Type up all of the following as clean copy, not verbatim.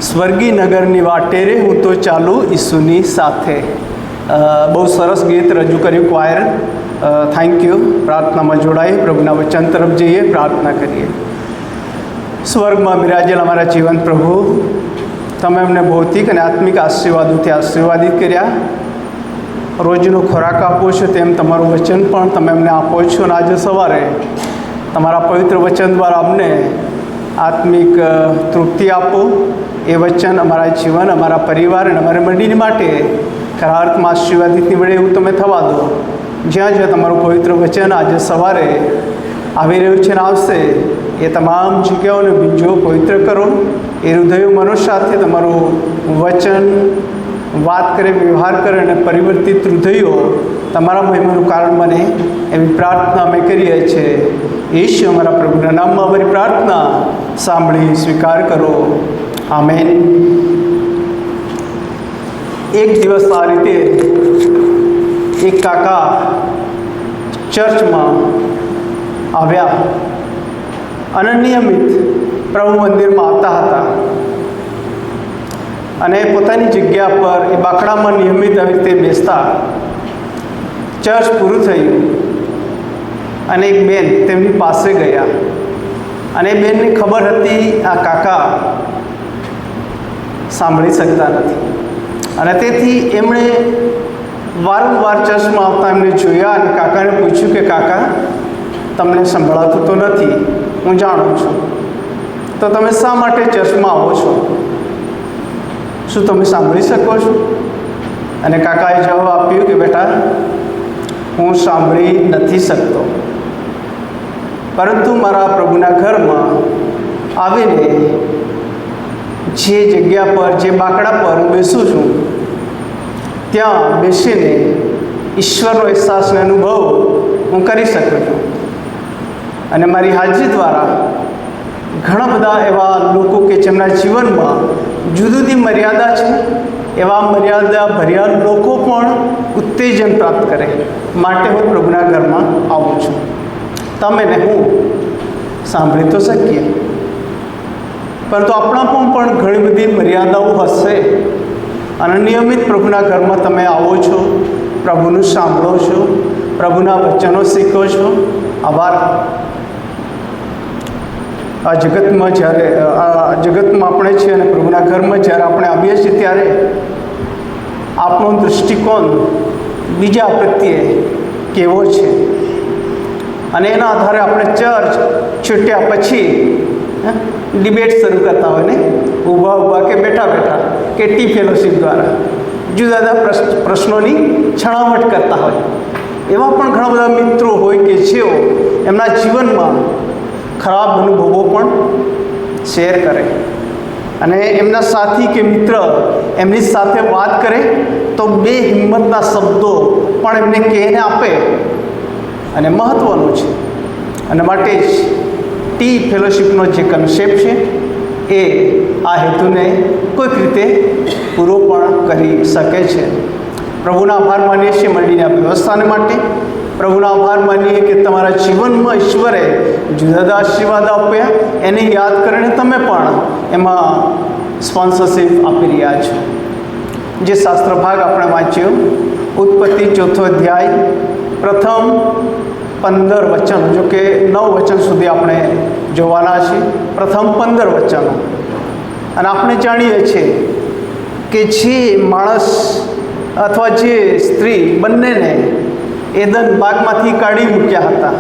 સ્વર્ગી નગરની વાટે રે હું તો ચાલું ઈસુની સાથે. બહુ સરસ ગીત રજૂ કર્યું ક્વાયર. Thank you. પ્રાર્થનામાં જોડાઈએ, પ્રભુના વચન તરફ જઈએ, પ્રાર્થના કરીએ. સ્વર્ગમાં બિરાજેલ અમારા જીવન પ્રભુ, તમે અમને ભૌતિક અને આત્મિક આશીર્વાદોથી આશીર્વાદિત કર્યા. રોજનો ખોરાક આપો છો તેમ તમારું વચન પણ તમે અમને આપો છો. અને આજે સવારે તમારા પવિત્ર વચન દ્વારા અમને આત્મિક તૃપ્તિ આપો. એ વચન અમારા જીવન, અમારા પરિવાર અને અમારી મંડળી માટે ખરા અર્થમાં આશીર્વાદિત નીવડે એવું તમે થવા દો. જ્યાં જ્યાં તમારું પવિત્ર વચન આજે સવારે આવી રહ્યું છે ને આવશે, એ તમામ જગ્યાઓને બીજો પવિત્ર કરો. એ હૃદયો મનુષ્ય સાથે તમારું વચન વાત કરે, વ્યવહાર કરે અને પરિવર્તિત હૃદયો તમારા મહિમાનું કારણ બને એવી પ્રાર્થના અમે કરીએ છીએ. ઈશ્વર અમારા પ્રભુના નામમાં અમારી પ્રાર્થના સાંભળી સ્વીકાર કરો. આમેન. એક દિવસ આ રીતે એક કાકા ચર્ચમાં આવ્યા અને નિયમિત પ્રભુ મંદિરમાં આવતા હતા અને પોતાની જગ્યા પર એ બાકડામાં નિયમિત આવી રીતે બેસતા. ચર્ચ પૂરું થયું અને એક બેન તેમની પાસે ગયા અને એ બેનને ખબર હતી આ કાકા સાંભળી શકતા નથી અને તેથી એમણે વારંવાર ચર્ચમાં આવતા એમને જોયા અને કાકાને પૂછ્યું કે કાકા, તમને સંભળાતું તો નથી, હું જાણું છું, તો તમે શા માટે ચર્ચમાં આવો છો? શું તમે સાંભળી શકો છો? અને કાકાએ જવાબ આપ્યો કે બેટા, હું સાંભળી નથી શકતો, પરંતુ મારા પ્રભુના ઘરમાં આવીને જે જગ્યા પર, જે બાકડા પર હું બેસું છું, ત્યાં બેસીને ઈશ્વરનો અહેસાસનો અનુભવ હું કરી શકું છું. અને મારી હાજરી દ્વારા ઘણા બધા એવા લોકો કે જેમના જીવનમાં જુદી જુદી મર્યાદા છે, એવા મર્યાદા ભર્યા લોકો પણ ઉત્તેજન પ્રાપ્ત કરે માટે હું પ્રભુના ઘરમાં આવું છું. તમે ને હું સાંભળી તો શકીએ, પરંતુ આપણામાં પણ ઘણી બધી મર્યાદાઓ હશે. અને નિયમિત પ્રભુના ઘરમાં તમે આવો છો, પ્રભુનું સાંભળો છો, પ્રભુના વચનો શીખો છો. આભાર. આ જગતમાં જ્યારે આપણે છીએ અને પ્રભુના ઘરમાં જ્યારે આપણે આવીએ છીએ ત્યારે આપણો દૃષ્ટિકોણ બીજા પ્રત્યે કેવો છે અને એના આધારે આપણે ચર્ચ છૂટ્યા પછી ડિબેટ શરૂ કરતા હોય ને, ઊભા કે બેઠા કે ટી ફેલોશિપ દ્વારા જુદા જુદા પ્રશ્નોની છણાવટ કરતા હોય. એવા પણ ઘણા બધા મિત્રો હોય કે જેઓ એમના જીવનમાં ખરાબ અનુભવો પણ શેર કરે અને એમના સાથી કે મિત્ર એમની સાથે વાત કરે તો બે હિંમતના શબ્દો પણ એમને કહીને આપે. અને મહત્ત્વનું છે, અને માટે જ ટી ફેલોશિપનો જે કન્સેપ્ટ છે એ આ હેતુને કોઈક રીતે પૂરો પણ કરી શકે છે. પ્રભુના આભાર માનીએ છીએ મંડળીના વ્યવસ્થાને માટે. પ્રભુના આભાર માનીએ કે તમારા જીવનમાં ઈશ્વરે જુદા જુદા આશીર્વાદ આપ્યા, એને યાદ કરીને તમે પણ એમાં સ્પોન્સરશિપ આપી રહ્યા છો. જે શાસ્ત્ર ભાગ આપણે વાંચ્યો, ઉત્પત્તિ 4થો અધ્યાય પ્રથમ 15 વચનો, જો કે 9 વચન સુધી આપણે જોવાના છીએ. પ્રથમ 15 વચનો. અને આપણે જાણીએ છીએ કે જે માણસ અથવા જે સ્ત્રી બંનેને એદન બાગમાંથી કાઢી મૂક્યા હતા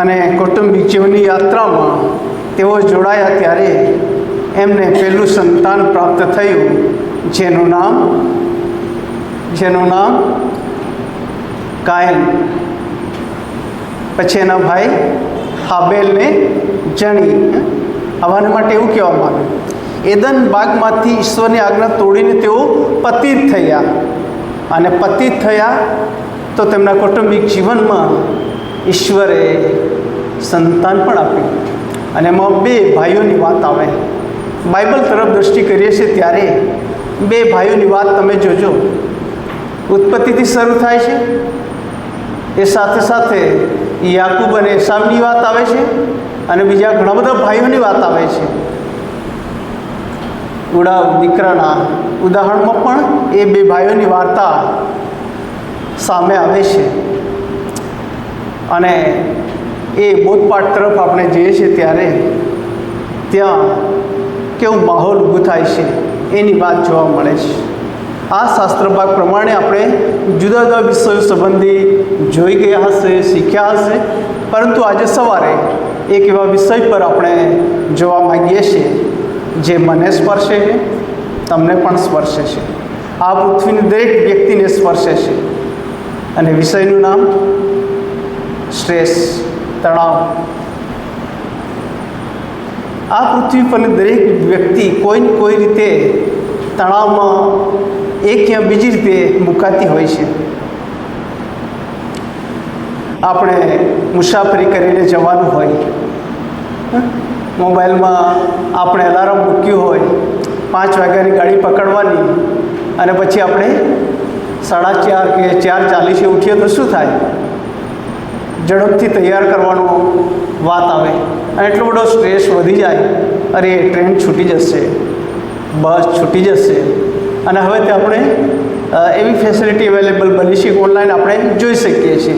અને કૌટુંબિક જીવનની યાત્રામાં તેઓ જોડાયા ત્યારે એમને પહેલું સંતાન પ્રાપ્ત થયું, જેનું નામ કાયન. પછી એના ભાઈ હાબેલને જણી. આવાને માટે એવું કહેવામાં આવ્યું, એદન બાગમાંથી ઈશ્વરની આજ્ઞા તોડીને તેઓ પતિત થયા. અને પતિત થયા તો તેમના કૌટુંબિક જીવનમાં ઈશ્વરે સંતાન પણ આપ્યું. અને એમાં 2 ભાઈઓની વાત આવે. બાઇબલ તરફ દ્રષ્ટિ કરીએ છીએ ત્યારે 2 ભાઈઓની વાત તમે જોજો. ઉત્પત્તિથી શરૂ થાય છે, એ સાથે સાથે યાકૂબ અને એસાવની વાત આવે છે અને બીજા ઘણા બધા ભાઈઓની વાત આવે છે. ઉડાવ દીકરાના ઉદાહરણમાં પણ એ બે ભાઈઓની વાર્તા સામે આવે છે. અને એ બોધપાઠ તરફ આપણે જઈએ છીએ ત્યારે ત્યાં કેવું માહોલ ઊભું થાય છે એની વાત જોવા મળે છે. આ શાસ્ત્ર ભાગ પ્રમાણે આપણે જુદા જુદા વિષયો સંબંધી જોઈ ગયા હશે, શીખ્યા હશે, પરંતુ આજે સવારે એક એવા વિષય પર આપણે જોવા માંગીએ છીએ જે મને સ્પર્શે છે, તમને પણ સ્પર્શે છે, આ પૃથ્વીની દરેક વ્યક્તિને સ્પર્શે છે. અને વિષયનું નામ સ્ટ્રેસ, તણાવ. આ પૃથ્વી પરની દરેક વ્યક્તિ કોઈને કોઈ રીતે તણાવમાં એક યા બીજી રીતે મુકાતી હોય છે. આપણે મુસાફરી કરીને જવાનું હોય, મોબાઈલમાં આપણે અલાર્મ મૂક્યું હોય 5 વાગ્યાની ગાડી પકડવાની, અને પછી આપણે 4:30 કે 4:40 ઉઠીએ તો શું થાય? ઝડપથી તૈયાર કરવાનું વાત આવે અને એટલો બધો સ્ટ્રેસ વધી જાય, અરે ટ્રેન છૂટી જશે, બસ છૂટી જશે. અને હવે તે આપણે એવી ફેસિલિટી અવેલેબલ બની છે કે ઓનલાઈન આપણે જોઈ શકીએ છીએ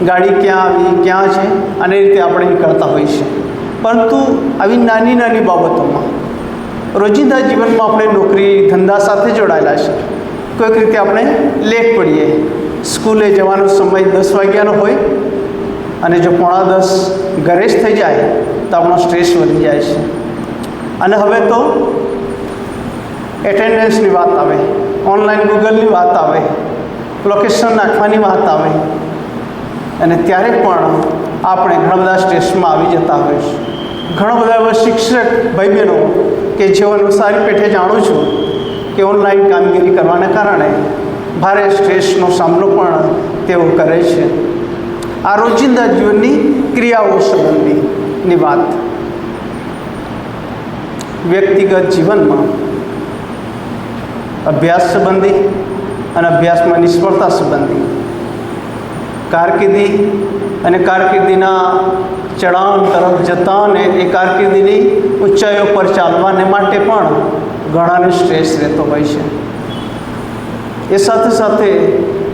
ગાડી ક્યાં આવી, ક્યાં છે, અને એ રીતે આપણે નીકળતા હોઈએ છીએ. પરંતુ આવી નાની નાની બાબતોમાં રોજિંદા જીવનમાં આપણે નોકરી ધંધા સાથે જોડાયેલા છે, કોઈક રીતે આપણે લેટ પડીએ, સ્કૂલે જવાનો સમય 10 વાગ્યાનો હોય અને જો 9:45 ઘરે જ થઈ જાય તો આપણો સ્ટ્રેસ વધી જાય છે. અને હવે તો એટેન્ડન્સની વાત આવે, ઓનલાઈન ગૂગલની વાત આવે, લોકેશન નાખવાની વાત આવે, અને ત્યારે પણ આપણે ઘણા બધા સ્ટ્રેસમાં આવી જતા હોય છે. ઘણા બધા એવા શિક્ષક ભાઈ બહેનો કે જેઓને સારી પેઠે જાણું છું કે ઓનલાઈન કામગીરી કરવાના કારણે ભારે સ્ટ્રેસનો સામનો પણ તેઓ કરે છે. આ રોજિંદા જીવનની ક્રિયાઓ સંબંધીની વાત. વ્યક્તિગત જીવનમાં અભ્યાસ સંબંધી અને અભ્યાસમાં નિષ્ફળતા સંબંધી, કારકિર્દી અને કારકિર્દીના ચઢાણ તરફ જતા અને એ કારકિર્દીની ઊંચાઈઓ પર ચાલવાને માટે પણ ઘણાને સ્ટ્રેસ રહેતો હોય છે. એ સાથે સાથે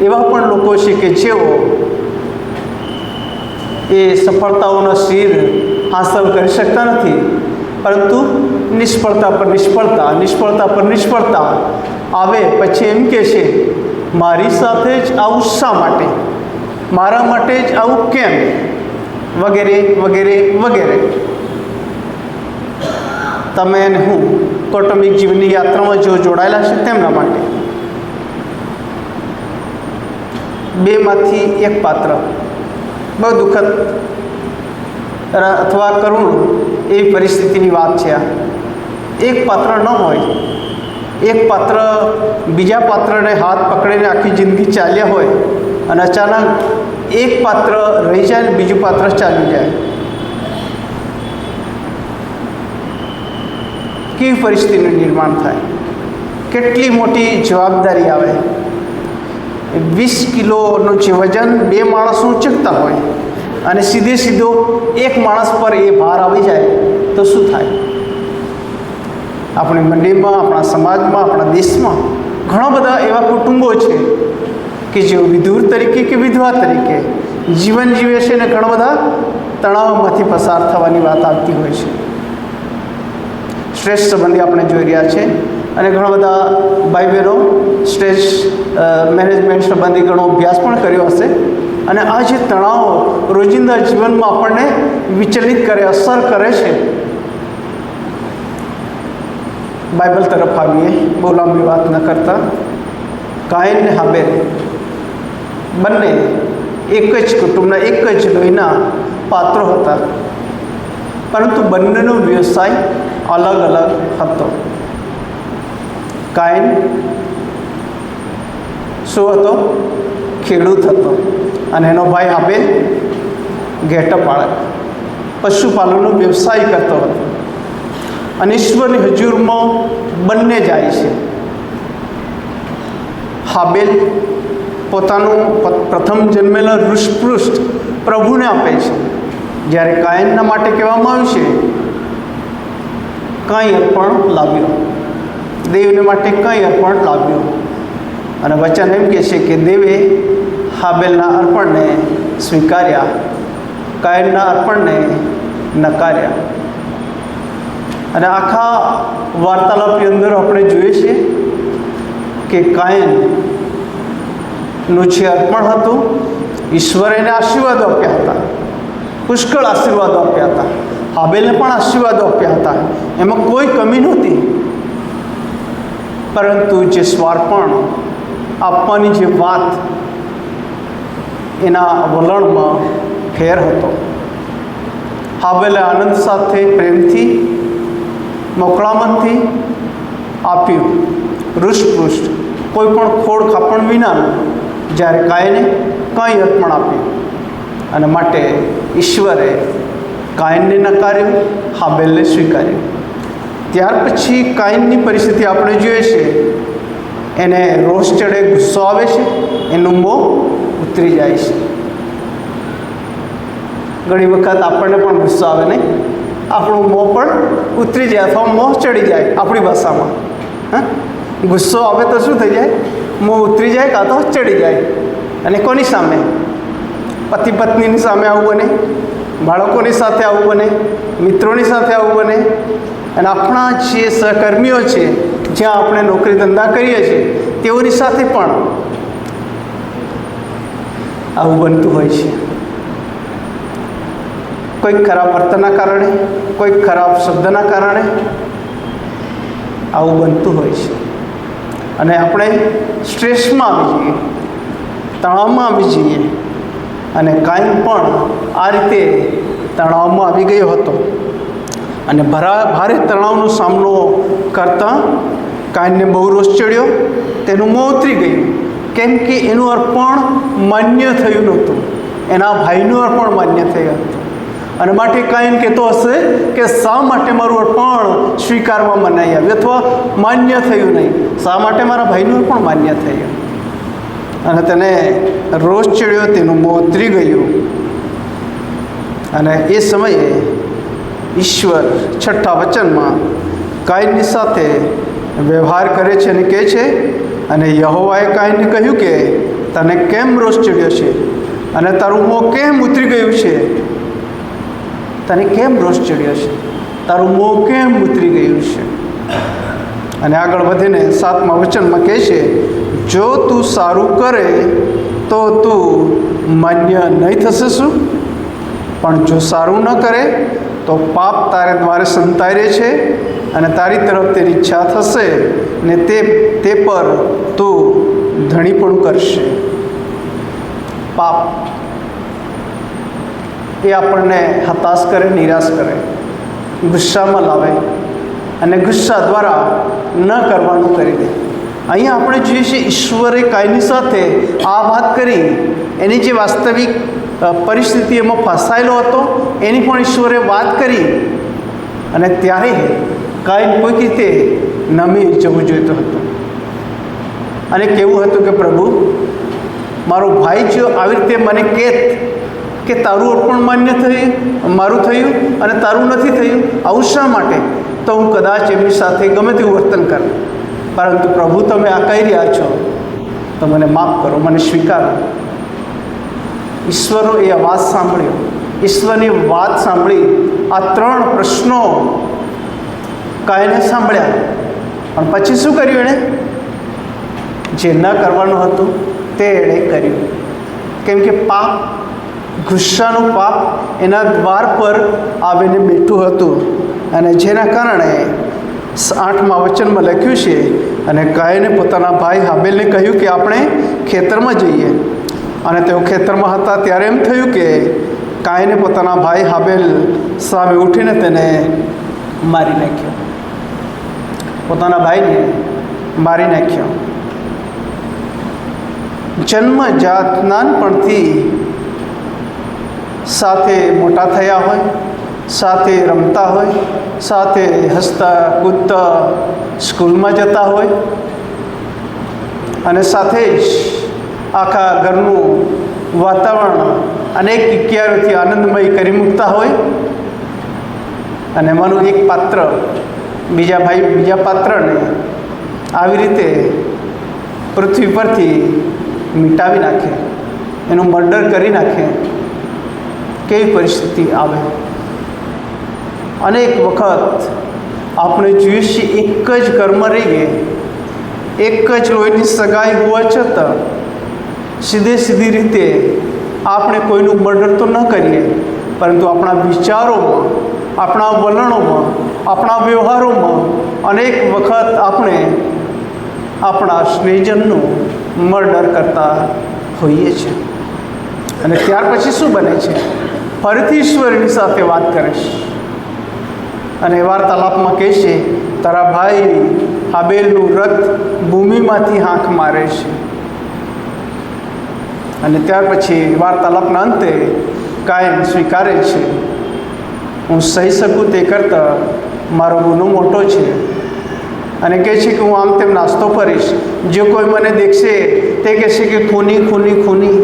એવા પણ લોકો છે કે જેઓ એ સફળતાઓનો શિર હાંસલ કરી શકતા નથી, પરંતુ નિષ્ફળતા પર નિષ્ફળતા, નિષ્ફળતા પર નિષ્ફળતા આવે પછી એમ કહે છે મારી સાથે જ આવું શા માટે, મારા માટે જ આવું કેમ, વગેરે વગેરે વગેરે. તમે અને હું કૌટુંબિક જીવનની યાત્રામાં જો જોડાયેલા છે તેમના માટે બેમાંથી એક પાત્ર બહુ દુઃખદ અથવા કરુણ એવી પરિસ્થિતિની વાત છે. આ એક પાત્ર ન હોય, એક પાત્ર બીજા પાત્રને હાથ પકડીને આખી જિંદગી ચાલ્યા હોય અને અચાનક એક પાત્ર રહી જાય ને બીજું પાત્ર ચાલી જાય, કેવી પરિસ્થિતિનું નિર્માણ થાય, કેટલી મોટી જવાબદારી આવે. 20 કિલોનું જે વજન 2 માણસો ઉંચકતા હોય અને સીધે સીધો એક માણસ પર એ ભાર આવી જાય તો શું થાય? આપણી મંડળીમાં, આપણા સમાજમાં, આપણા દેશમાં ઘણા બધા એવા કુટુંબો છે કે જેઓ વિધુર તરીકે કે વિધવા તરીકે જીવન જીવે છે અને ઘણા બધા તણાવમાંથી પસાર થવાની વાત આવતી હોય છે. સ્ટ્રેસ સંબંધી આપણે જોઈ રહ્યા છે અને ઘણા બધા ભાઈ બહેનો સ્ટ્રેસ મેનેજમેન્ટ સંબંધી ઘણો અભ્યાસ પણ કર્યો હશે. અને આ જે તણાવ રોજિંદા જીવનમાં આપણને વિચલિત કરે, અસર કરે છે. બાઇબલ તરફ આવીએ, બહુ લાંબી વાત ન કરતા. કાયન ને હાબેલ બંને એક જ કુટુંબના, એક જ લોહીના પાત્રો હતા, પરંતુ બંનેનો વ્યવસાય અલગ અલગ હતો. કાયન શું હતો? ખેડૂત હતો, અને એનો ભાઈ હાબેલ ઘેટાપાળક, પશુપાલનનો વ્યવસાય કરતો હતો. અને ઈશ્વરની હજુરમાં બંને જાય છે. હાબેલ પોતાનું પ્રથમ જન્મેલા ઋષપૃષ્ઠ પ્રભુને આપે છે, જ્યારે કાયનના માટે કહેવામાં આવ્યું છે કાંઈ અર્પણ લાવ્યો. દેવને માટે કંઈ અર્પણ લાવ્યો. અને વચન એમ કહે છે કે દેવે હાબેલના અર્પણને સ્વીકાર્યા, કાયનના અર્પણને નકાર્યા. અને આખા વાર્તાલાપની અંદર આપણે જોઈએ છીએ કે કાયનનું જે અર્પણ હતું, ઈશ્વરે એને આશીર્વાદો આપ્યા હતા, પુષ્કળ આશીર્વાદો આપ્યા હતા. હાબેલને પણ આશીર્વાદો આપ્યા હતા, એમાં કોઈ કમી નહોતી. પરંતુ જે સ્વાર્પણ આપવાની જે વાત, એના વલણમાં ફેર હતો. હાબેલે આનંદ સાથે, પ્રેમથી, મોકળામણથી આપ્યું, રૂષ્ટપુષ્ટ, કોઈ પણ ખોડ ખાપણ વિનાનું. જ્યારે કાયને કંઈ અર્પણ આપ્યું, અને માટે ઈશ્વરે કાયનને નકાર્યું, હાબેલને સ્વીકાર્યું. ત્યાર પછી કાયનની પરિસ્થિતિ આપણે જોઈએ છે, એને રોષ ચડે, ગુસ્સો આવે છે, એનું મોં ઉતરી જાય છે. ઘણી વખત આપણને પણ ગુસ્સો આવે નહીં, આપણું મોં પણ ઉતરી જાય અથવા મોં ચડી જાય. આપણી ભાષામાં ગુસ્સો આવે તો શું થઈ જાય? મોં ઉતરી જાય કાં તો ચડી જાય. અને કોની સામે? પતિ પત્નીની સામે આવું બને, બાળકોની સાથે આવું બને, મિત્રોની સાથે આવું બને, અને આપણા જે સહકર્મીઓ છે, જ્યાં આપણે નોકરી ધંધા કરીએ છીએ, તેઓની સાથે પણ આવું બનતું હોય છે. કોઈક ખરાબ વર્તનના કારણે, કોઈક ખરાબ શબ્દના કારણે આવું બનતું હોય છે. અને આપણે સ્ટ્રેસમાં આવી જઈએ, તણાવમાં આવી જઈએ. અને કાયન પણ આ રીતે તણાવમાં આવી ગયો હતો. અને ભારે તણાવનો સામનો કરતાં કાયનને બહુ રોષ ચડ્યો, તેનું મોં ઉતરી ગયું. કેમ કે એનું અર્પણ માન્ય થયું નહોતું, એના ભાઈનું અર્પણ માન્ય થયું હતું. અને માટે કાયન કહેતો હશે કે શા માટે મારું અર્પણ સ્વીકારવામાં નહીં આવ્યું અથવા માન્ય થયું નહીં, શા માટે મારા ભાઈનું અર્પણ માન્ય થયું. અને તેને રોષ ચડ્યો, તેનું મોં ઉતરી ગયું. અને એ સમયે ઈશ્વર છઠ્ઠા વચનમાં કાયનની સાથે વ્યવહાર કરે છે અને કહે છે, અને યહોવાએ કાયનને કહ્યું કે તને કેમ રોષ ચડ્યો છે અને તારું મોં કેમ ઉતરી ગયું છે? તને કેમ રોષ ચડ્યો છે? તારું મોં કેમ ઉતરી ગયું છે? અને આગળ વધીને 7મા વચનમાં કહે છે, જો તું સારું કરે તો તું માન્ય નહીં થશે શું? પણ જો સારું ન કરે તો પાપ તારે દ્વારે સંતાઈ રહે છે, અને તારી તરફ તેની ઈચ્છા થશે, ને તે પર તું ધણીપણું કરશે. પાપ એ આપણને હતાશ કરે, નિરાશ કરે, ગુસ્સામાં લાવે, અને ગુસ્સા દ્વારા ન કરવાનું કરી દે. અહીંયા આપણે જોઈએ છીએ ઈશ્વરે કાયની સાથે આ વાત કરી, એની જે વાસ્તવિક પરિસ્થિતિ એમાં ફસાયેલો હતો એની પણ ઈશ્વરે વાત કરી. અને ત્યારે કાયન કોઈક રીતે નમી જવું જોઈતું હતું અને કેવું હતું કે પ્રભુ, મારો ભાઈ જો આવી રીતે મને કહેત કે તારું અર્પણ માન્ય થયું, મારું થયું અને તારું નથી થયું, આવું શા માટે? તો હું કદાચ એમની સાથે ગમે તેવું વર્તન કરું. પરંતુ પ્રભુ, તમે આ કહી રહ્યા છો તો મને માફ કરો, મને સ્વીકારો. ઈશ્વરો એ અવાજ સાંભળ્યો, ઈશ્વરની વાત સાંભળી. આ 3 પ્રશ્નો કાયને સાંભળ્યા, પણ પછી શું કર્યું એણે? જે ન કરવાનું હતું તે એણે કર્યું. કેમ કે પાપ, ગુસ્સાનું પાપ એના દ્વાર પર આવીને બેઠું હતું. અને જેના કારણે 8મા વચનમાં લખ્યું છે, અને કાયને પોતાના ભાઈ હાબેલને કહ્યું કે આપણે ખેતરમાં જઈએ. અને તેઓ ખેતરમાં હતા ત્યારે એમ થયું કે કાયને પોતાના ભાઈ હાબેલ સામે ઉઠીને તેને મારી નાખ્યો, પોતાના ભાઈને મારી નાખ્યો. જન્મજાત નાનપણથી સાથે મોટા થયા હોય, સાથે રમતા હોય, સાથે હસતા કૂદતા સ્કૂલમાં જતા હોય, અને સાથે જ આખા ઘરનું વાતાવરણ અનેક કિક્યારોથી આનંદમય કરી મૂકતા હોય. અને માનું એક પાત્ર બીજા પાત્રને આવી રીતે પૃથ્વી પરથી મિટાવી નાખે, એનું મર્ડર કરી નાખે, કેવી પરિસ્થિતિ આવે. અનેક વખત આપણે જોઈએ છીએ એક જ ઘરમાં રહીએ, એક જ લોહીની સગાઈ હોવા છતાં સીધી રીતે આપણે કોઈનું મર્ડર તો ન કરીએ, પરંતુ આપણા વિચારોમાં, આપણા વલણોમાં, આપણા વ્યવહારોમાં અનેક વખત આપણે આપણા સ્નેહજનનું મર્ડર કરતા હોઈએ છીએ. અને ત્યાર પછી શું બને છે? ફરીથી ઈશ્વરની સાથે વાત કરે છે અને વાર્તાલાપમાં કહે છે, તારા ભાઈ હાબેલનું રક્ત ભૂમિમાંથી હાંક મારે છે. અને ત્યાર પછી વાર્તાલાપના અંતે કાયન સ્વીકારે છે, હું સહી શકું તે કરતાં મારો ગુનો મોટો છે. અને કહે છે કે હું આમ તેમ નાસ્તો કરીશ, જે કોઈ મને દેખશે તે કહેશે કે ખૂની ખૂની ખૂની,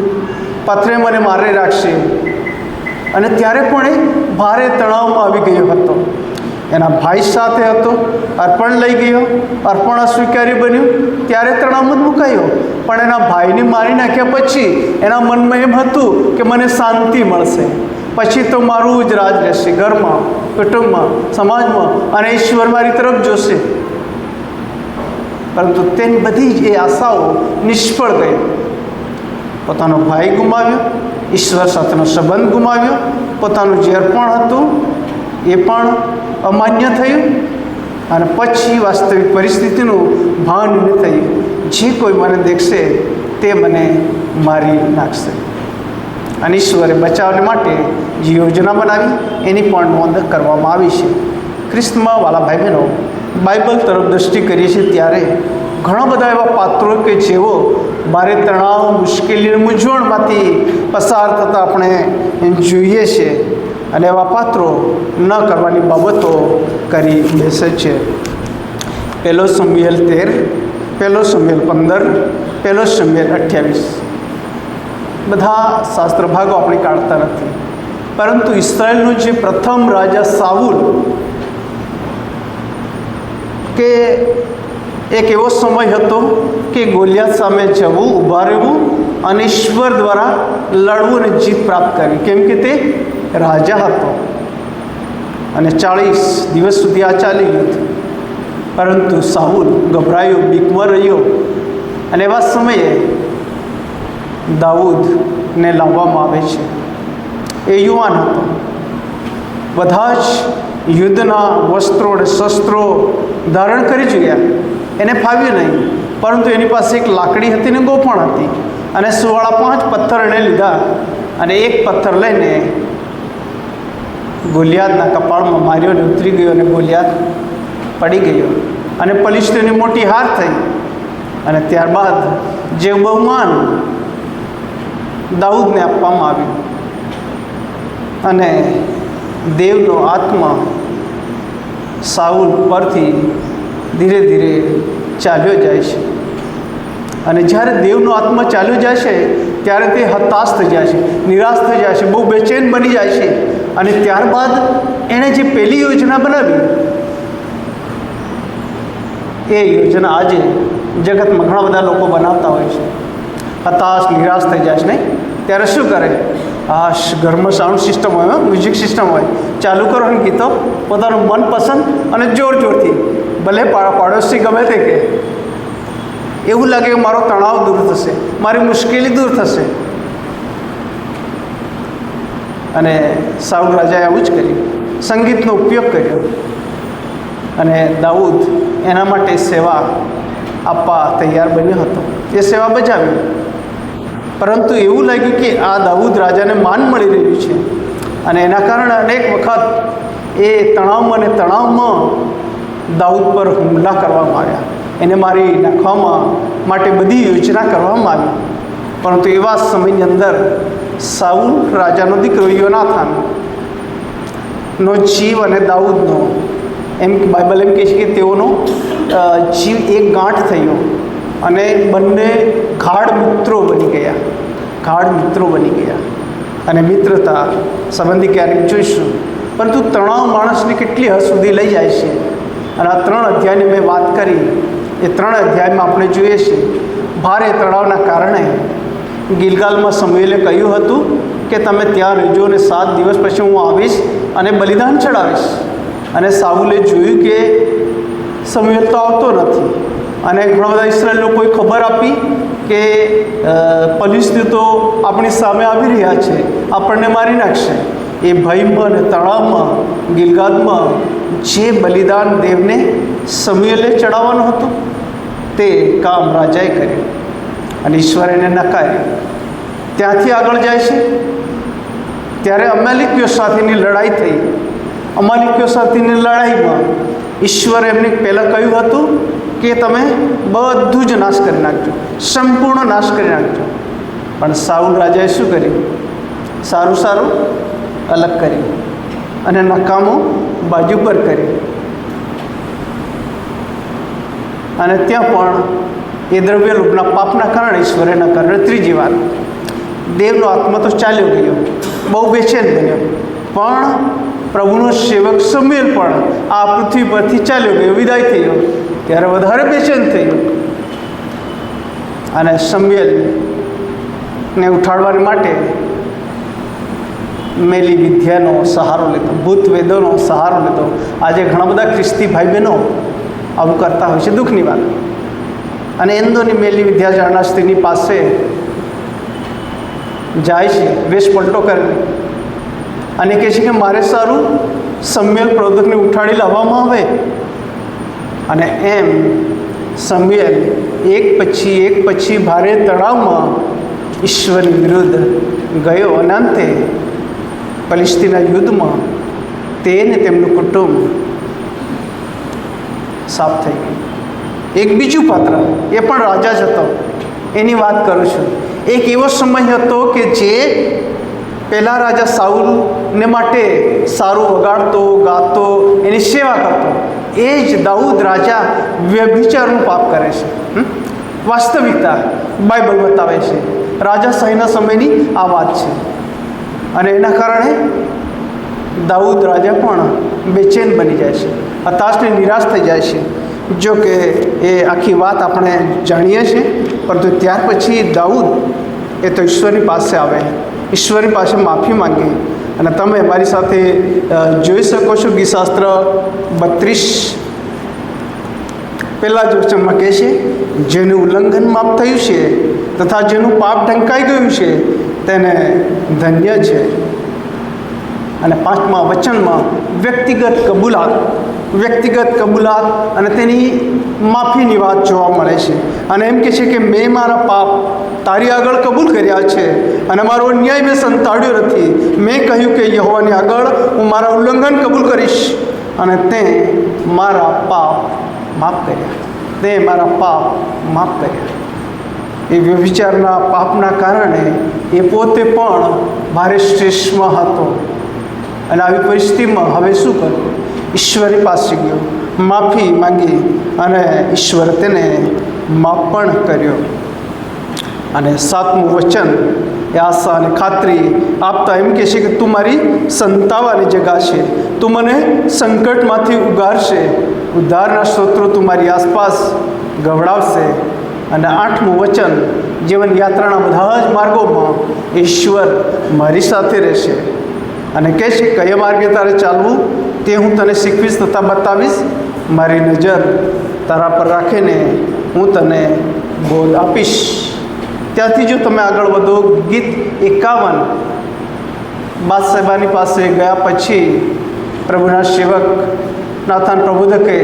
પથ્થરે મને મારે રાખશે. અને ત્યારે પણ એ ભારે તણાવમાં આવી ગયો હતો. એના ભાઈ સાથે હતો, અર્પણ લઈ ગયો, અર્પણ અસ્વીકાર્ય બન્યું, ત્યારે તણાવમાં મુકાયો. પણ એના ભાઈને મારી નાખ્યા પછી એના મનમાં એમ હતું કે મને શાંતિ મળશે, પછી તો મારું જ રાજ રહેશે, ઘરમાં, કુટુંબમાં, સમાજમાં, અને ઈશ્વર મારી તરફ જોશે. પરંતુ તેની બધી જ એ આશાઓ નિષ્ફળ ગઈ. પોતાનો ભાઈ ગુમાવ્યો, ઈશ્વર સાથેનો સંબંધ ગુમાવ્યો, પોતાનું જે અર્પણ હતું એ પણ અમાન્ય થયું. અને પછી વાસ્તવિક પરિસ્થિતિનું ભાન ન થયું, જે કોઈ મને દેખશે તે મને મારી નાખશે. અને ઈશ્વરે બચાવને માટે જે યોજના બનાવી એની પણ નોંધ કરવામાં આવી છે. ખ્રિસ્તમાં વાલા ભાઈ બહેનો, બાઇબલ તરફ દૃષ્ટિ કરીએ છીએ ત્યારે ઘણા બધા એવા પાત્રો કે જેઓ ભારે તણાવ, મુશ્કેલી, મૂંઝવણમાંથી પસાર થતાં આપણે જોઈએ છીએ, અને એવા પાત્રો ન કરવાની બાબતો કરી બેસે છે. 1 શમુએલ 13, 1 શમુએલ 15, 1 શમુએલ 28. બધા શાસ્ત્ર ભાગો આપણે કાઢતા નથી, પરંતુ ઇસ્રાયેલનો જે પ્રથમ રાજા સાઉલ, કે એક એવો સમય હતો કે ગોલિયાત સામે જવું, ઊભા રહેવું અને ઈશ્વર દ્વારા લડવું અને જીત પ્રાપ્ત કરવી, કેમ કે તે રાજા હતો. અને 40 દિવસ સુધી આ ચાલી ગયું. પરંતુ સાઉલ ગભરાયો, બીકમાં રહ્યો. અને એવા સમયે દાઉદને લાવવામાં આવે છે. એ યુવાન હતો, બધા જ યુદ્ધના વસ્ત્રો અને શસ્ત્રો ધારણ કરી જોયા, એને ફાવ્યું નહીં. પરંતુ એની પાસે એક લાકડી હતી ને ગોફણ હતી, અને 5 પથ્થર એણે લીધા અને એક પથ્થર લઈને ગોલિયાતના કપાળમાં માર્યો અને ઉતરી ગયો, અને ગોલિયાત પડી ગયો. અને ફલિસ્તીની મોટી હાર થઈ. અને ત્યારબાદ જે બહુમાન દાઉદને આપવામાં આવ્યું, અને દેવનો આત્મા સાઉલ પરથી ધીરે ધીરે ચાલ્યો જાય છે. અને જ્યારે દેવનો આત્મા ચાલ્યો જાય છે ત્યારે તે હતાશ થઈ જાય છે, નિરાશ થઈ જાય છે, બહુ બેચેન બની જાય છે. અને ત્યારબાદ એણે જે પહેલી યોજના બનાવી, એ યોજના આજે જગતમાં ઘણા બધા લોકો બનાવતા હોય છે. હતાશ, નિરાશ થઈ જાય છે નહીં? ત્યારે શું કરે? ઘરમાં સાઉન્ડ સિસ્ટમ હોય, મ્યુઝિક સિસ્ટમ હોય, ચાલુ કરવાની ગીતો પોતાનું મનપસંદ અને જોરથી, ભલે પાડોશી ગમે તે કે, એવું લાગે કે મારો તણાવ દૂર થશે, મારી મુશ્કેલી દૂર થશે. અને સાઉલ રાજાએ આવું જ કર્યું, સંગીતનો ઉપયોગ કર્યો. અને દાઉદ એના માટે સેવા આપવા તૈયાર બન્યો હતો. એ સેવા બજાવી. પરંતુ એવું લાગ્યું કે આ દાઉદ રાજાને માન મળી રહ્યું છે, અને એના કારણે અનેક વખત એ તણાવમાં દાઉદ પર હુમલા કરવામાં આવ્યા, એને મારી નાખવામાં માટે બધી યોજના કરવામાં આવી. પરંતુ એવા સમયની અંદર સાઉલ રાજાનો દીકરો યોનાથાનનો જીવ અને દાઉદનો, એમ બાઇબલ એમ કહે છે કે તેઓનો જીવ એક ગાંઠ થયો, અને બંને ગાઢ મિત્રો બની ગયા. અને મિત્રતા સંબંધી ક્યારેક જોઈશું. પરંતુ તણાવ માણસને કેટલી હદ સુધી લઈ જાય છે. અને આ 3 અધ્યાયની મેં વાત કરી એ 3 અધ્યાયમાં આપણે જોઈએ છીએ ભારે તણાવના કારણે ગિલગાલમાં સમુએલે કહ્યું હતું કે તમે ત્યાં રહેજો અને 7 દિવસ પછી હું આવીશ અને બલિદાન ચડાવીશ. અને સાઉલે જોયું કે સમુએલ તો આવતો નથી અને ઘણા બધા ઇસ્રાયેલ લોકોએ ખબર આપી કે ફલિસ્તીઓ આપણી સામે આવી રહ્યા છે, આપણને મારી નાખશે. એ ભયમાં અને તણાવમાં ગિલગાદમાં જે બલિદાન દેવને સમુએલે ચડાવવાનું હતું તે કામ રાજાએ કર્યું અને ઈશ્વરે એને નકાર્યું. ત્યાંથી આગળ જાય છે ત્યારે અમાલેકીઓ સાથેની લડાઈ થઈ. અમાલેકીઓ સાથેની લડાઈમાં ઈશ્વરે એમને પહેલાં કહ્યું હતું કે તમે બધું જ નાશ કરી નાખજો, સંપૂર્ણ નાશ કરી નાખજો. પણ સાઉલ રાજાએ શું કર્યું? સારું સારું અલગ કર્યું અને નકામું બાજુ પર કર્યું. અને ત્યાં પણ એ દ્રવ્યલોભના પાપના કારણે ઈશ્વરે નકાર્યો. ત્રીજી વાત, દેવનો આત્મા તો ચાલ્યો ગયો, બહુ બેચેન બન્યો, પણ પ્રભુનો સેવક સમુએલ પણ આ પૃથ્વી પરથી ચાલ્યો ગયો, વિદાય થયો. ત્યારે વધારે બેચેન થયું અને સમુએલને ઉઠાડવા માટે મેલી વિદ્યાનો સહારો લીધો, ભૂત વેદોનો સહારો લીધો. આજે ઘણા બધા ખ્રિસ્તી ભાઈ બહેનો આવું કરતા હોય છે, દુઃખની વાત. અને એન્દોની મેલી વિદ્યા જાણનાર સ્ત્રીની પાસે જાય છે, વેશ પલટો કરે અને કહે છે કે મારે સારું સમુએલ પ્રવૃત્તિને ઉઠાડી લાવવામાં આવે. અને એમ સમુએલ એક પછી ભારે તણાવમાં ઈશ્વરની વિરુદ્ધ ગયો અને અંતે ફલિસ્તીના યુદ્ધમાં તેને તેમનું કુટુંબ સાફ થઈ ગયું. એક બીજું પાત્ર, એ પણ રાજા જ હતો, એની વાત કરું છું. એક એવો સમય હતો કે જે પહેલાં રાજા સાઉલને માટે સારું વગાડતો, ગાતો, એની સેવા કરતો. એ જ દાઉદ રાજા વ્યભિચારનું પાપ કરે છે. વાસ્તવિકતા બાઇબલ બતાવે છે, રાજાશાહીના સમયની આ વાત છે. અને એના કારણે દાઉદ રાજા પણ બેચેન બની જાય છે, હતાશને નિરાશ થઈ જાય છે. જો કે એ આખી વાત આપણે જાણીએ છીએ, પરંતુ ત્યાર પછી દાઉદ એ તો ઈશ્વરની પાસે આવે, ઈશ્વરની પાસે માફી માંગી. અને તમે મારી સાથે જોઈ શકો છો ગીતશાસ્ત્ર 32 પહેલાં જ વચનમાં કહે છે, જેનું ઉલ્લંઘન માફ થયું છે તથા જેનું પાપ ઢંકાઈ ગયું છે તેને ધન્ય છે. અને 5મા વચનમાં વ્યક્તિગત કબૂલાત અને તેની માફીની વાત જોવા મળે છે. અને એમ કહે છે કે મેં મારા પાપ તારી આગળ કબૂલ કર્યા છે અને મારો અન્યાય મેં સંતાડ્યો નથી. મેં કહ્યું કે યહોવાની આગળ હું મારા ઉલ્લંઘન કબૂલ કરીશ અને તે મારા પાપ માફ કર્યા. એ વ્યભિચારના પાપના કારણે એ પોતે પણ ભારે સ્ટ્રેસમાં હતો. અને આવી પરિસ્થિતિમાં હવે શું કરવું? ઈશ્વરની પાસે ગયો, માફી માંગી અને ઈશ્વર તેને માફ પણ કર્યો. અને 7મું વચન એ આશા અને ખાતરી આપતા એમ કહે છે કે તું મારી સંતાવાની જગા છે, તું મને સંકટમાંથી ઉગારશે, ઉદ્ધારના સ્ત્રોતો તું મારી આસપાસ ગવડાવશે. અને 8મું વચન, જીવન યાત્રાના બધા જ માર્ગોમાં ઈશ્વર મારી સાથે રહેશે અને કહે છે કયા માર્ગે તારે ચાલવું તે હું તને શીખવીશ તથા બતાવીશ. મારી નજર તારા પર રાખીને હું તને બોધ આપીશ. ત્યાંથી જો તમે આગળ વધો, ગીત 51 બાદશાહની પાસે ગયા પછી પ્રભુના સેવક નાથાન પ્રબોધકે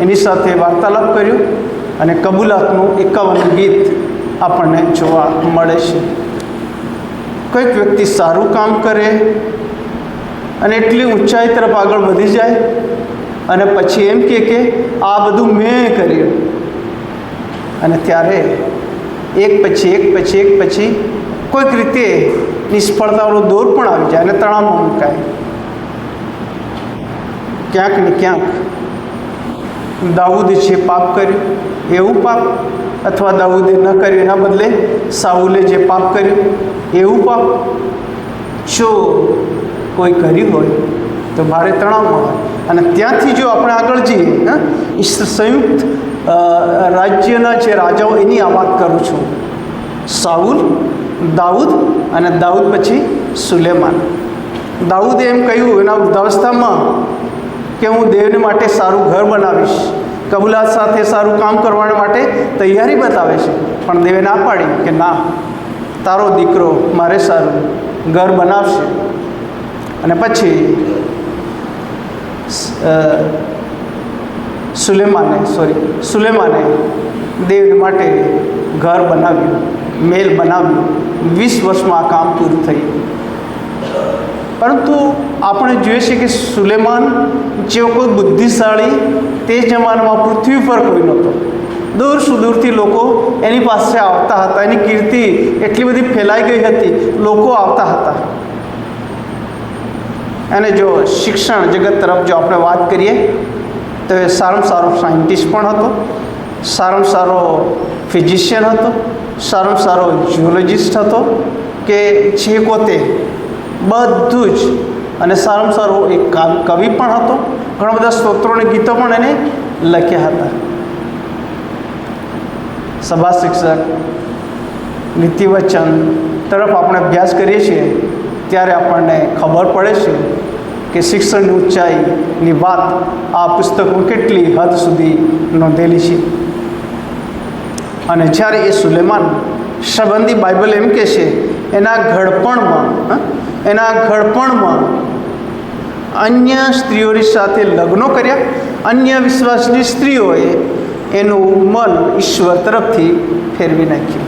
એની સાથે વાર્તાલાપ કર્યો અને કબૂલાતનું 51 ગીત આપણને જોવા મળે છે. કોઈક વ્યક્તિ સારું કામ કરે અને એટલી ઊંચાઈ તરફ આગળ વધી જાય અને પછી એમ કહે કે આ બધું મેં કર્યું, અને ત્યારે એક પછી કોઈક રીતે નિષ્ફળતાનો દોર પણ આવી જાય અને તણાવમાં મુકાય. ક્યાંક ને ક્યાંક દાઉદે જે પાપ કર્યું એવું પાપ, અથવા દાઉદે ન કર્યું એના બદલે સાઉલે જે પાપ કર્યું એવું પાપ, જો કોઈ કર્યું હોય તો ભારે તણાવમાં હોય. અને ત્યાંથી જો આપણે આગળ જઈએ, સંયુક્ત રાજ્યના જે રાજાઓ એની આ વાત કરું છું. સાઉલ, દાઉદ અને દાઉદ પછી સુલેમાન. દાઉદે એમ કહ્યું એના વૃદ્ધાવસ્થામાં કે હું દેવને માટે સારું ઘર બનાવીશ, કબૂલાત સાથે સારું કામ કરવા માટે તૈયારી બતાવે છે. પણ દેવે ના પાડી કે ના, તારો દીકરો મારે સારું ઘર બનાવશે. અને પછી સુલેમાને દેવ માટે ઘર બનાવ્યું, મહેલ બનાવ્યું. 20 વર્ષમાં આ કામ પૂરું થયું. પરંતુ આપણે જોઈએ છીએ કે સુલેમાન જેવો કોઈ બુદ્ધિશાળી તે જમાનામાં પૃથ્વી પર કોઈ નહોતો. દૂર સુદૂરથી લોકો એની પાસે આવતા હતા. એની કીર્તિ એટલી બધી ફેલાઈ ગઈ હતી, લોકો આવતા હતા. અને જો શિક્ષણ જગત તરફ જો આપણે વાત કરીએ તો એ સારામાં સારો સાયન્ટિસ્ટ પણ હતો, સારામાં સારો ફિઝિશિયન હતો, સારામાં સારો જિયોલોજિસ્ટ હતો કે જે પોતે બધું જ, અને સારામાં સારો એક કવિ પણ હતો. ઘણા બધા સ્તોત્રો અને ગીતો પણ એને લખ્યા હતા. સભા શિક્ષક, નીતિવચન તરફ આપણે અભ્યાસ કરીએ છીએ ત્યારે આપણને ખબર પડે છે કે શિક્ષણની ઊંચાઈની વાત આ પુસ્તકો કેટલી હદ સુધી નોંધેલી છે. અને જ્યારે એ સુલેમાન સંબંધી બાઇબલ એમ કહે છે એના ઘડપણમાં અન્ય સ્ત્રીઓની સાથે લગ્નો કર્યા. અન્ય વિશ્વાસની સ્ત્રીઓએ એનું મન ઈશ્વર તરફથી ફેરવી નાખ્યું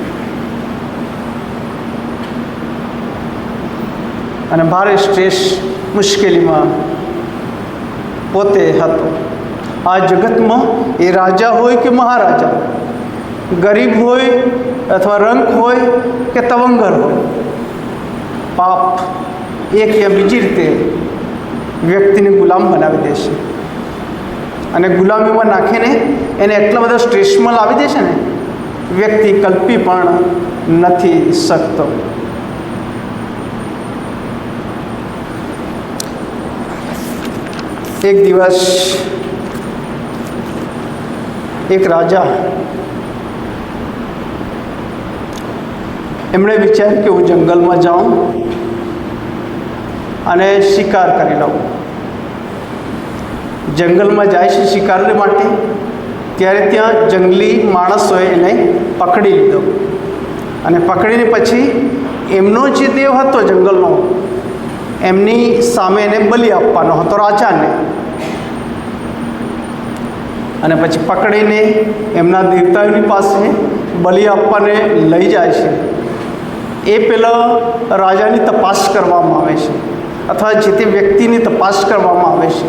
અને ભારે સ્ટ્રેસ, મુશ્કેલીમાં પોતે હતો. આ જગતમાં એ રાજા હોય કે મહારાજા, ગરીબ હોય અથવા રંક હોય કે તવંગર હોય, પાપ એક યા બીજી રીતે વ્યક્તિને ગુલામ બનાવી દેશે. અને ગુલામીમાં નાખીને એને એટલા બધા સ્ટ્રેસમાં લાવી દે છે ને, વ્યક્તિ કલ્પી પણ નથી શકતો. એક દિવસ એક રાજા એમણે વિચાર્યું કે હું જંગલમાં જાઉં અને શિકાર કરી લઉં. જંગલમાં જાય છે શિકાર માટે, ત્યારે ત્યાં જંગલી માણસોએ એને પકડી લીધો અને પકડીને પછી એમનો જે દેવ હતો જંગલનો, એમની સામે એને બલિ આપવાનો હતો, રાજાને. અને પછી પકડીને એમના દેવતાઓની પાસે બલિ આપવાને લઈ જાય છે. એ પહેલાં રાજાની તપાસ કરવામાં આવે છે અથવા જે તે વ્યક્તિની તપાસ કરવામાં આવે છે.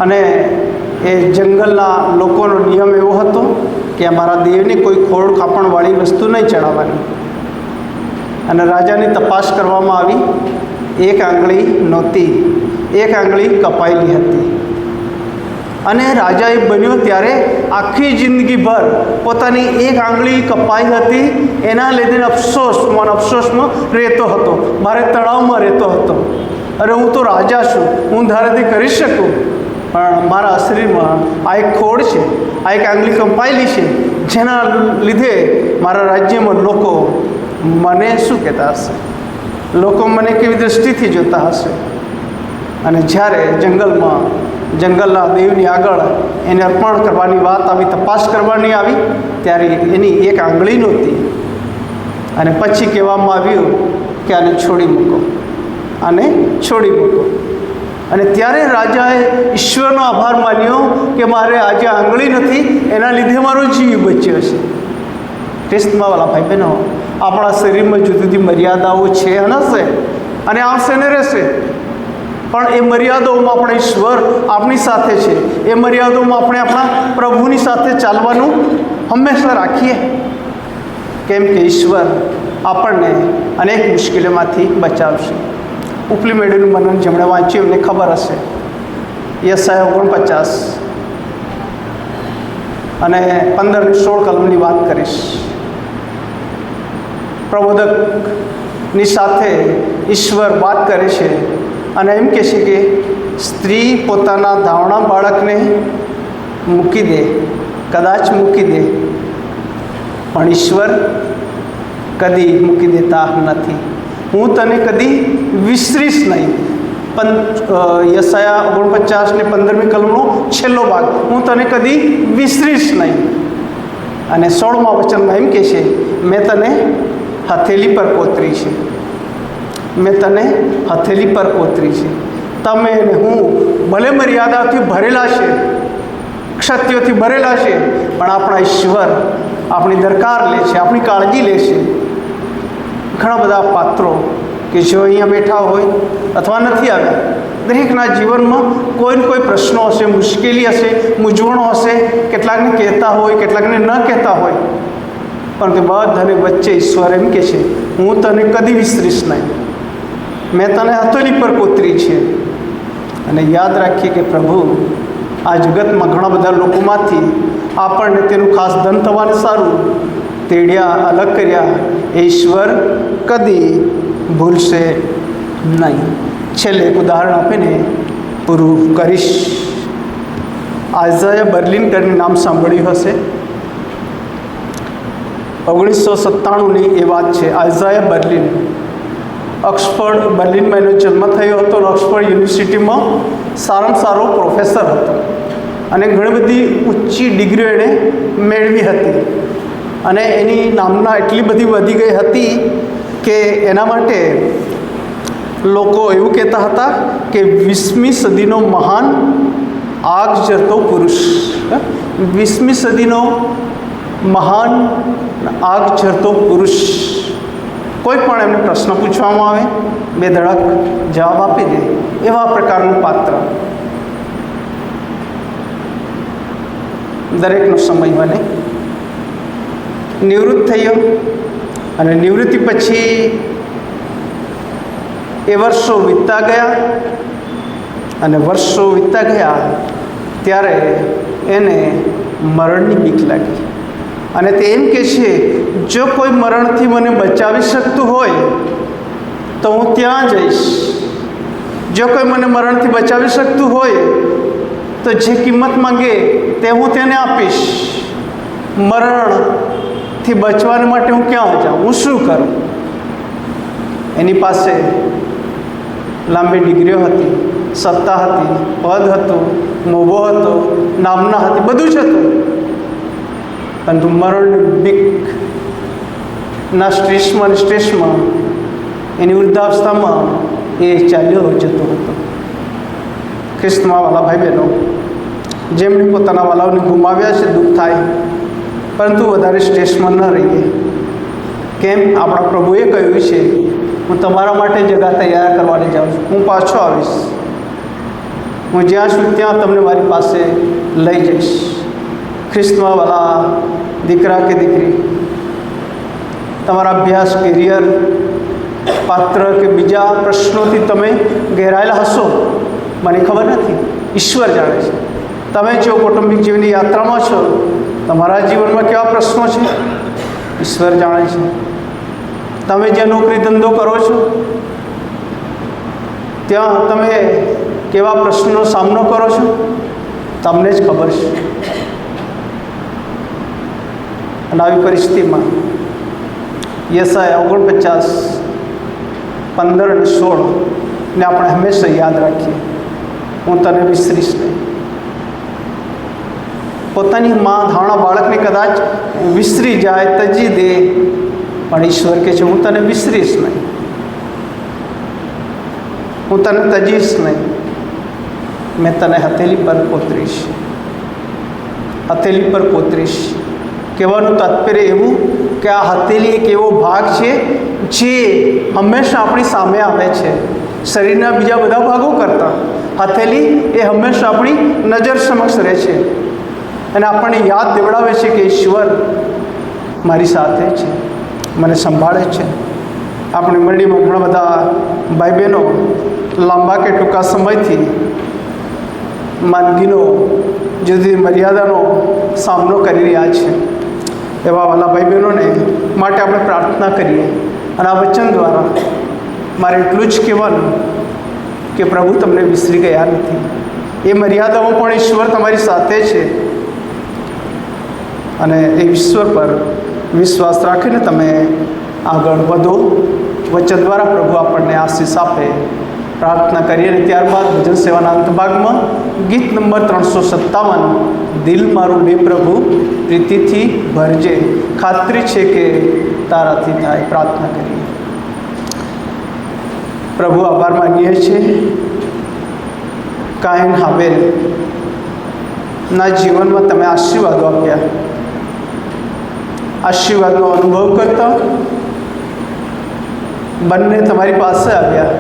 અને એ જંગલના લોકોનો નિયમ એવો હતો કે અમારા દેવને કોઈ ખોળ ખાપણવાળી વસ્તુ નહીં ચડાવવાની. અને રાજાની તપાસ કરવામાં આવી. એક આંગળી નહોતી, એક આંગળી કપાયેલી હતી. અને રાજાએ બન્યો ત્યારે આખી જિંદગીભર પોતાની એક આંગળી કપાઈ હતી, એના લીધે અફસોસમાં રહેતો હતો, મારે તણાવમાં રહેતો હતો. અરે હું તો રાજા છું, હું ધારેથી કરી શકું, પણ મારા શરીરમાં આ એક ખોડ છે, આ એક આંગળી કપાયેલી છે, જેના લીધે મારા રાજ્યમાં લોકો મને શું કહેતા હશે, લોકો મને કેવી દૃષ્ટિથી જોતા હશે. અને જ્યારે જંગલના દેવની આગળ એને અર્પણ કરવાની વાત આવી, તપાસ કરવાની આવી, ત્યારે એની એક આંગળી નહોતી. અને પછી કહેવામાં આવ્યું કે આને છોડી મૂકો, આને છોડી મૂકો. અને ત્યારે રાજાએ ઈશ્વરનો આભાર માન્યો કે મારે આજે આંગળી નથી, એના લીધે મારો જીવ બચ્યો છે. ટેસ્ટમાં વાલા ભાઈ બહેનો, આપણા શરીરમાં જુદી જુદી મર્યાદાઓ છે અને હશે અને આવશે ને રહેશે. પણ એ મર્યાદાઓમાં આપણે ઈશ્વર આપણી સાથે છે. એ મર્યાદાઓમાં આપણે આપણા પ્રભુની સાથે ચાલવાનું હંમેશા રાખીએ, કેમ કે ઈશ્વર આપણને અનેક મુશ્કેલીઓમાંથી બચાવશે. ઉપલી મેળવીનું મનન જેમણે વાંચ્યું એમને ખબર હશે. યશાયા 49 અને 15-16 કલમની વાત કરીશ. પ્રબોધકની સાથે ઈશ્વર વાત કરે છે અને એમ કહે છે કે સ્ત્રી પોતાના ધાવણા બાળકને મૂકી દે, કદાચ મૂકી દે, પણ ઈશ્વર કદી મૂકી દેતા નથી. હું તને કદી વિસરીશ નહીં. યશાયા 49:15 કલમનો છેલ્લો ભાગ, હું તને કદી વિસરીશ નહીં. અને 16મા વચનમાં એમ કહે છે, મેં તને હથેલી પર કોતરી છે, મેં તને હથેલી પર કોતરી છે. તમે અને હું ભલે મર્યાદાથી ભરેલા છે, ક્ષત્યોથી ભરેલા છે, પણ આપણા ઈશ્વર આપણી દરકાર લે છે, આપણી કાળજી લે છે. ઘણા બધા પાત્રો કે જો અહીંયા બેઠા હોય અથવા નથી આવ્યા, દરેકના જીવનમાં કોઈ ને કોઈ પ્રશ્નો હશે, મુશ્કેલી હશે, મૂંઝવણો હશે. કેટલાકને કહેતા હોય, કેટલાકને ન કહેતા હોય, પણ તે બધાને વચ્ચે ઈશ્વર એમ કહે છે, હું તને કદી વિસરીશ નહીં, મેં તને હથેળી પર કોતરી છે. અને યાદ રાખીએ કે પ્રભુ આ જગતમાં ઘણા બધા લોકોમાંથી આપણને તેનું ખાસ ધન થવાને સારું તેડ્યા, અલગ કર્યા. એ ઈશ્વર કદી ભૂલશે નહીં. છેલ્લે એક ઉદાહરણ આપીને પૂરું કરીશ. આઇઝાયા બર્લિનકરનું નામ સાંભળ્યું હશે. 1997ની એ વાત છે. આઇઝાયા બર્લિન, ઓક્સફર્ડ, બર્લિનમાં એનો જન્મ થયો હતો. ઓક્સફર્ડ યુનિવર્સિટીમાં સારામાં સારો પ્રોફેસર હતો અને ઘણી બધી ઊંચી ડિગ્રીઓ એણે મેળવી હતી. અને એની નામના એટલી બધી વધી ગઈ હતી કે એના માટે લોકો એવું કહેતા હતા કે 20મી સદીનો મહાન આગ ઝરતો પુરુષ, 20મી સદીનો મહાન આગ ઝરતો પુરુષ. કોઈ પણ એમને પ્રશ્ન પૂછવામાં આવે, બે ધડક જવાબ આપી દે, એવા પ્રકારનું પાત્ર. દરેકનો સમય બને. નિવૃત્ત થયો અને નિવૃત્તિ પછી એ વર્ષો વીતતા ગયા અને વર્ષો વીતતા ગયા ત્યારે એને મરણની બીક લાગી. અને તે એમ કહે છે, જો કોઈ મરણથી મને બચાવી શકતું હોય તો હું ત્યાં જઈશ. જો કોઈ મને મરણથી બચાવી શકતું હોય તો જે કિંમત માંગે તે હું તેને આપીશ. મરણથી બચવા માટે હું ક્યાં જાઉં, હું શું કરું? એની પાસે લાંબી ડિગ્રીઓ હતી, સત્તા હતી, પદ હતું, મોભો હતો, નામના હતી, બધું જ હતું. પરંતુ મરણની બીકના સ્ટ્રેસમાં એની વૃદ્ધાવસ્થામાં એ ચાલ્યો જતો હતો. ખ્રિસ્તમાં વાલા ભાઈ બહેનો, જેમણે પોતાના વાલાઓને ગુમાવ્યા છે, દુઃખ થાય, પરંતુ વધારે સ્ટ્રેસમાં ન રહીએ. કેમ? આપણા પ્રભુએ કહ્યું છે, હું તમારા માટે જગા તૈયાર કરવાની જાઉં છું, હું પાછો આવીશ, હું જ્યાં છું ત્યાં તમને મારી પાસે લઈ જઈશ. ખ્રિસ્તમાં વાલા દીકરા કે દીકરી, તમારા અભ્યાસ, કેરિયર, પાત્ર કે બીજા પ્રશ્નોથી તમે ઘેરાયેલા હશો, મને ખબર નથી, ઈશ્વર જાણે છે. તમે જો કૌટુંબિક જીવનની યાત્રામાં છો, તમારા જીવનમાં કેવા પ્રશ્નો છે, ઈશ્વર જાણે છે. તમે જે નોકરી ધંધો કરો છો ત્યાં તમે કેવા પ્રશ્નોનો સામનો કરો છો, તમને જ ખબર છે. અને આવી પરિસ્થિતિમાં યશાયા 49:15 અને 16 ને આપણે હંમેશા યાદ રાખીએ, હું તને વિસરીશ નહીં. પોતાની મા ધાવણા બાળકને કદાચ વિસરી જાય, તજી દે, પણ ઈશ્વર કહે છે, હું તને વિસરીશ નહીં, હું તને તજીશ નહીં, મેં તને હથેલી પર કોતરીશ. હથેલી પર કોતરીશ કહેવાનું તાત્પર્ય એવું કે આ હથેલી એક એવો ભાગ છે જે હંમેશા આપણી સામે આવે છે, શરીરના બીજા બધા ભાગો કરતાં. હથેલી એ હંમેશા આપણી નજર સમક્ષ રહે છે અને આપણને યાદ દેવડાવે છે કે ઈશ્વર મારી સાથે છે, મને સંભાળે છે. આપણી મંડળીમાં ઘણા બધા ભાઈ બહેનો લાંબા કે ટૂંકા સમયથી માંદગીનો, જુદી મર્યાદાનો સામનો કરી રહ્યા છે. એવા વાલા ભાઈ બહેનોને માટે આપણે પ્રાર્થના કરીએ. અને આ વચન દ્વારા મારે એટલું જ કહેવાનું કે પ્રભુ તમને વિસરી ગયા નથી. એ મર્યાદાઓ પણ ઈશ્વર તમારી સાથે છે. અને એ ઈશ્વર પર વિશ્વાસ રાખીને તમે આગળ વધો. વચન દ્વારા પ્રભુ આપણને આશીષ આપે. પ્રાર્થના કરીએ અને ત્યારબાદ ભજન સેવાના અંત ભાગમાં ગીત નંબર 357 દિલ મારું લે પ્રભુ પ્રીતિથી ભરજે, ખાતરી છે કે તારાથી થાય. પ્રાર્થના કરીએ. પ્રભુ આભાર માનીએ છીએ કાઈન હાબેલ ના જીવનમાં તમે આશીર્વાદો આપ્યા. આશીર્વાદનો અનુભવ કરતા બંને તમારી પાસે આવ્યા,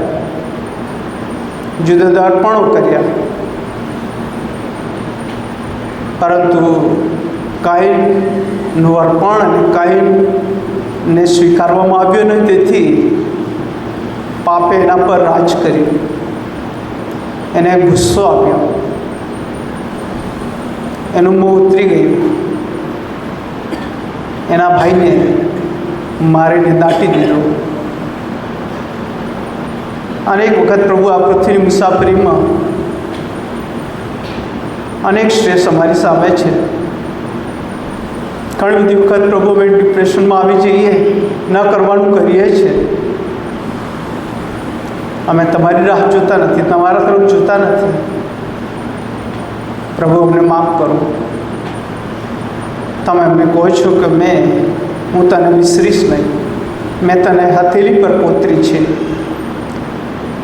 જુદા જુદા અર્પણો કર્યા, પરંતુ કાઈનનું અર્પણ અને કાઈનને સ્વીકારવામાં આવ્યો નહીં, તેથી પાપે એના પર રાજ કર્યું, એને ગુસ્સો આપ્યો, એનું મોં ઉતરી ગયું, એના ભાઈને મારીને દાટી દીધો. અનેક વખત પ્રભુ આ પૃથ્વીની મુસાફરીમાં અનેક સ્ટ્રેસ અમારી સામે છે. ઘણી બધી વખત પ્રભુ અમે ડિપ્રેશનમાં આવી જઈએ, ન કરવાનું કરીએ છીએ. અમે તમારી રાહ જોતા નથી, તમારા તરફ જોતા નથી. પ્રભુ અમને માફ કરો. તમે અમને કહો છો કે હું તને વિસરીશ નહીં, મેં તને હથેળી પર કોતરી છે,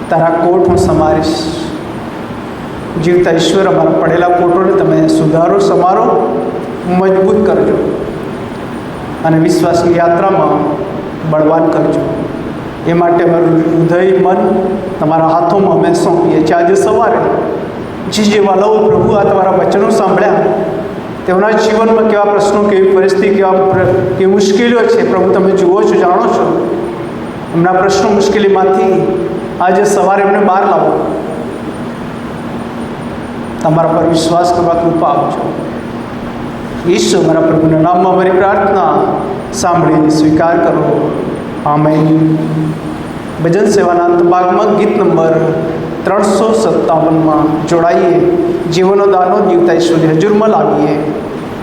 તારા કોટ હું સમારીશ. જીવતા ઈશ્વર, અમારા પડેલા કોટોને તમે સુધારો, સમારો, મજબૂત કરજો અને વિશ્વાસની યાત્રામાં બળવાન કરજો. એ માટે અમારું હૃદય, મન તમારા હાથોમાં અમે સોંપીએ છીએ. આજે સવારે જે વાલાઓ પ્રભુ આ તમારા વચનો સાંભળ્યા, તેઓના જીવનમાં કેવા પ્રશ્નો, કેવી પરિસ્થિતિ, કેવી મુશ્કેલીઓ છે, પ્રભુ તમે જુઓ છો, જાણો છો. એમના પ્રશ્નો, મુશ્કેલીમાંથી આજે સવારે એમને બહાર લાવો. તમારા પર વિશ્વાસ કરવા કૃપા આપજો. ઈશ્વર મારા પ્રભુના નામમાં મારી પ્રાર્થના સાંભળી સ્વીકાર કરો. આમેન. ભજન સેવાના અંત ભાગમાં ગીત નંબર 357માં જોડાઈએ. જીવનો દાનો જીવતા ઈશ્વરની હજુરમાં લાવીએ.